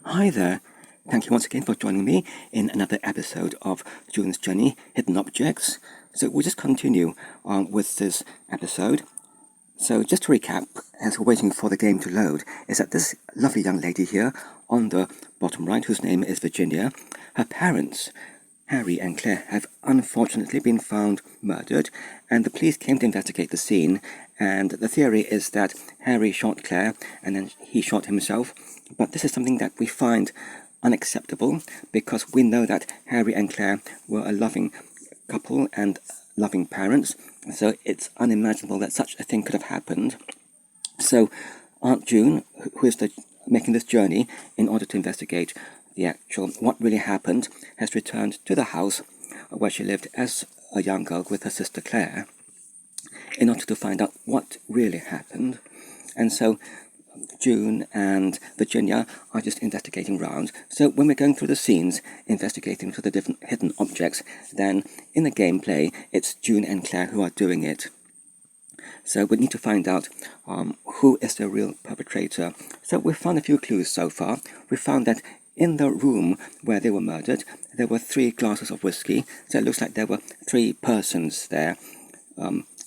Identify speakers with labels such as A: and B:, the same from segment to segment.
A: Hi there. Thank you once again for joining me in another episode of June's Journey Hidden Objects. So we'll just continue on with this episode. So just to recap, as we're waiting for the game to load, is that this lovely young lady here on the bottom right, whose name is Virginia, her parents, Harry and Claire, have unfortunately been found murdered, and the police came to investigate the scene, and the theory is that Harry shot Claire and then he shot himself, but this is something that we find unacceptable because we know that Harry and Claire were a loving couple and loving parents, so it's unimaginable that such a thing could have happened. So Aunt June, who is making this journey in order to investigate the actual what really happened, has returned to the house where she lived as a young girl with her sister Claire in order to find out what really happened. And so June and Virginia are just investigating round. So when we're going through the scenes, investigating through the different hidden objects, then in the gameplay, it's June and Claire who are doing it. So we need to find out who is the real perpetrator. So we've found a few clues so far. We found that in the room where they were murdered, there were 3 glasses of whiskey. So it looks like there were 3 persons there.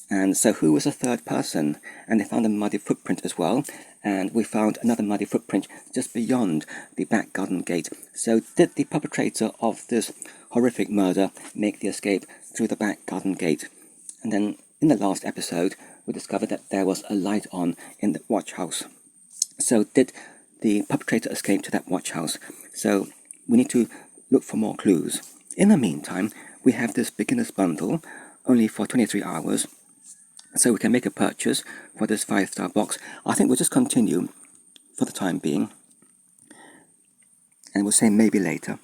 A: And so who was the third person? And they found a muddy footprint as well. And we found another muddy footprint just beyond the back garden gate. So did the perpetrator of this horrific murder make the escape through the back garden gate? And then in the last episode, we discovered that there was a light on in the watch house. So did the perpetrator escape to that watch house? So we need to look for more clues. In the meantime, we have this beginner's bundle, only for 23 hours. So we can make a purchase for this 5-star box. I think we'll just continue for the time being. And we'll say maybe later.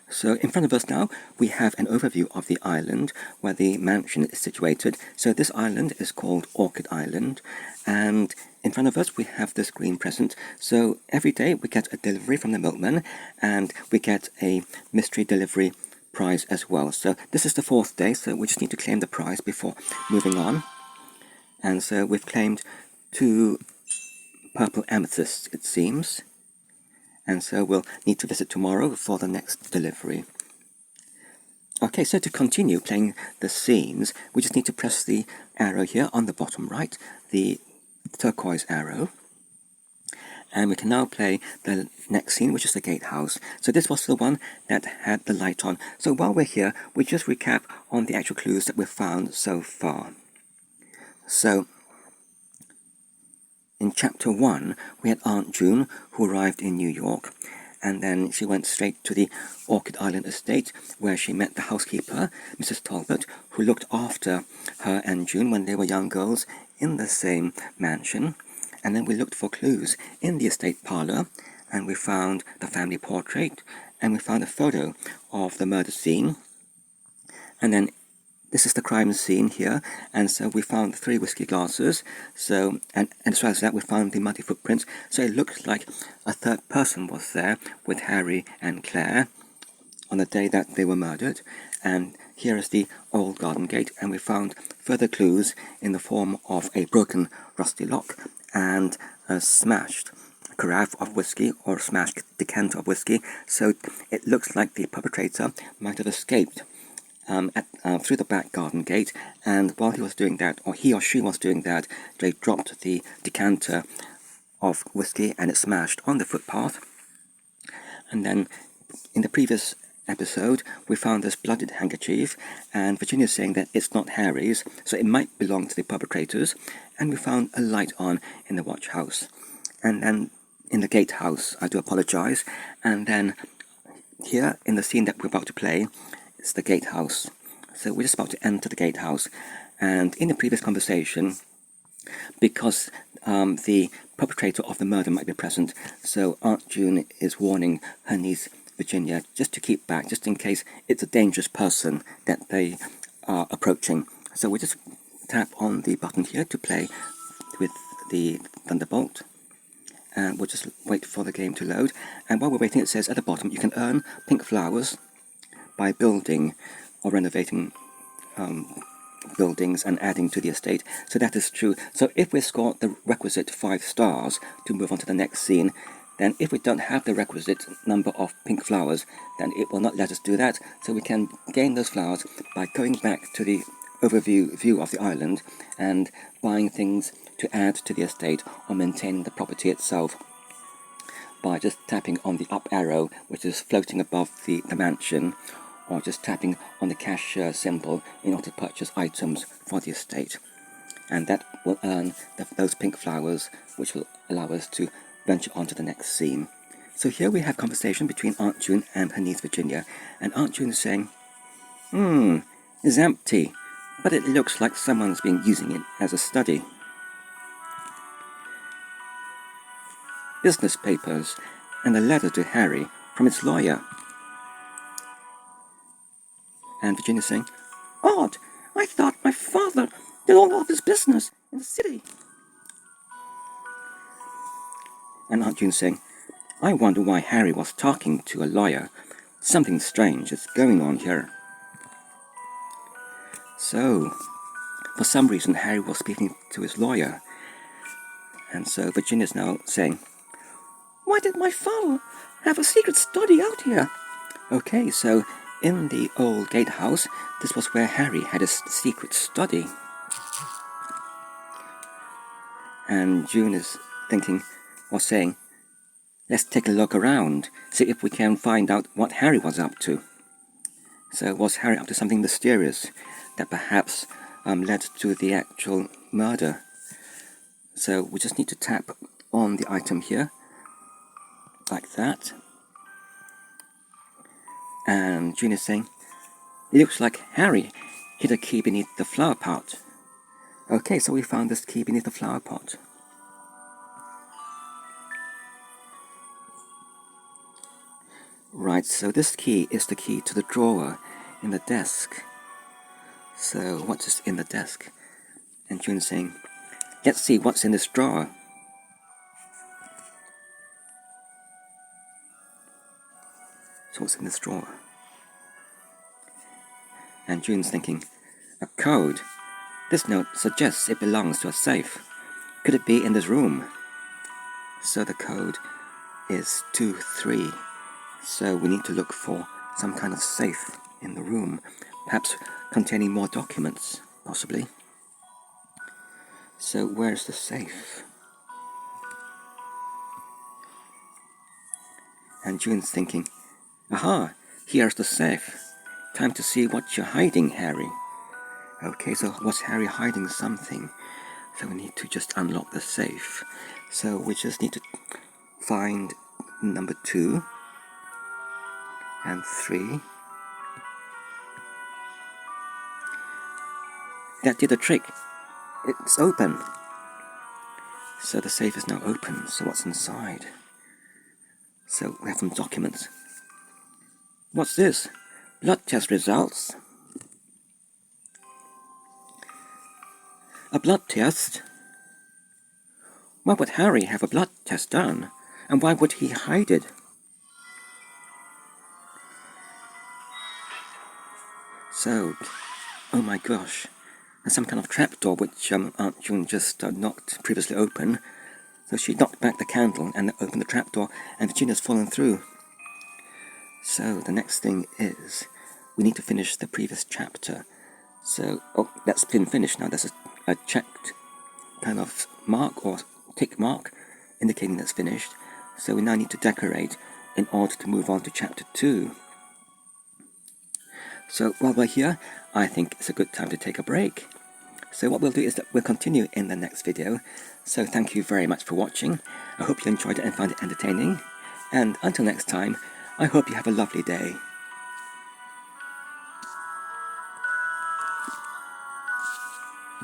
A: So in front of us now, we have an overview of the island where the mansion is situated. So this island is called Orchid Island. And in front of us, we have this green present. So every day we get a delivery from the milkman and we get a mystery delivery prize as well. So this is the 4th day, so we just need to claim the prize before moving on. And so we've claimed 2 purple amethysts, it seems. And so we'll need to visit tomorrow for the next delivery. Okay, so to continue playing the scenes, we just need to press the arrow here on the bottom right, the turquoise arrow. And we can now play the next scene, which is the gatehouse. So this was the one that had the light on. So while we're here, we just recap on the actual clues that we've found so far. So in Chapter 1, we had Aunt June, who arrived in New York, and then she went straight to the Orchid Island estate, where she met the housekeeper, Mrs. Talbot, who looked after her and June when they were young girls in the same mansion. And then we looked for clues in the estate parlor, and we found the family portrait, and we found a photo of the murder scene. And then this is the crime scene here, and so we found 3 whiskey glasses. So and as well as that, we found the muddy footprints. So it looks like a third person was there with Harry and Claire on the day that they were murdered. And here is the old garden gate, and we found further clues in the form of a broken rusty lock and a smashed carafe of whiskey or smashed decanter of whiskey. So it looks like the perpetrator might have escaped through the back garden gate, and while he was doing that, or he or she was doing that, they dropped the decanter of whiskey and it smashed on the footpath. And then in the previous episode, we found this blooded handkerchief, and Virginia's saying that it's not Harry's, so it might belong to the perpetrators. And we found a light on in the watch house. And then in the gatehouse, I do apologize. And then here in the scene that we're about to play, it's the gatehouse. So we're just about to enter the gatehouse. And in the previous conversation, because the perpetrator of the murder might be present, so Aunt June is warning her niece Virginia just to keep back, just in case it's a dangerous person that they are approaching. So we just tap on the button here to play with the Thunderbolt. And we'll just wait for the game to load. And while we're waiting, it says at the bottom, you can earn pink flowers by building or renovating buildings and adding to the estate. So that is true. So if we score the requisite 5 stars to move on to the next scene, then if we don't have the requisite number of pink flowers, then it will not let us do that. So we can gain those flowers by going back to the view of the island and buying things to add to the estate or maintain the property itself by just tapping on the up arrow which is floating above the mansion, or just tapping on the cash symbol in order to purchase items for the estate. And that will earn those pink flowers, which will allow us to venture on to the next scene. So here we have conversation between Aunt June and her niece Virginia, and Aunt June is saying, it's empty, but it looks like someone's been using it as a study. Business papers and a letter to Harry from its lawyer. And Virginia saying, odd, I thought my father did all of his business in the city. And Aunt June saying, I wonder why Harry was talking to a lawyer. Something strange is going on here. So, for some reason, Harry was speaking to his lawyer. And so Virginia's now saying, why did my father have a secret study out here? Okay, so in the old gatehouse, this was where Harry had his secret study. And June is thinking, or saying, let's take a look around, see if we can find out what Harry was up to. So was Harry up to something mysterious that perhaps led to the actual murder? So we just need to tap on the item here, like that. And June is saying, it looks like Harry hid a key beneath the flower pot. Okay, so we found this key beneath the flower pot. Right, so this key is the key to the drawer in the desk. So what is in the desk? And June is saying, let's see what's in this drawer. So what's in this drawer? And June's thinking, a code. This note suggests it belongs to a safe. Could it be in this room? So the code is 23. So we need to look for some kind of safe in the room, perhaps containing more documents, possibly. So where's the safe? And June's thinking, aha, here's the safe. Time to see what you're hiding, Harry. Okay, so was Harry hiding something? So we need to just unlock the safe. So we just need to find number 2 and 3. That did the trick. It's open. So the safe is now open. So what's inside? So we have some documents. What's this? Blood test results. A blood test? Why would Harry have a blood test done? And why would he hide it? So, oh my gosh, there's some kind of trapdoor which Aunt June just knocked previously open. So she knocked back the candle and opened the trapdoor, and Virginia's fallen through. So the next thing is, we need to finish the previous chapter. So, oh, that's been finished now. There's a checked kind of mark or tick mark indicating that's finished. So we now need to decorate in order to move on to chapter 2. So while we're here, I think it's a good time to take a break. So what we'll do is that we'll continue in the next video. So thank you very much for watching. I hope you enjoyed it and found it entertaining. And until next time, I hope you have a lovely day.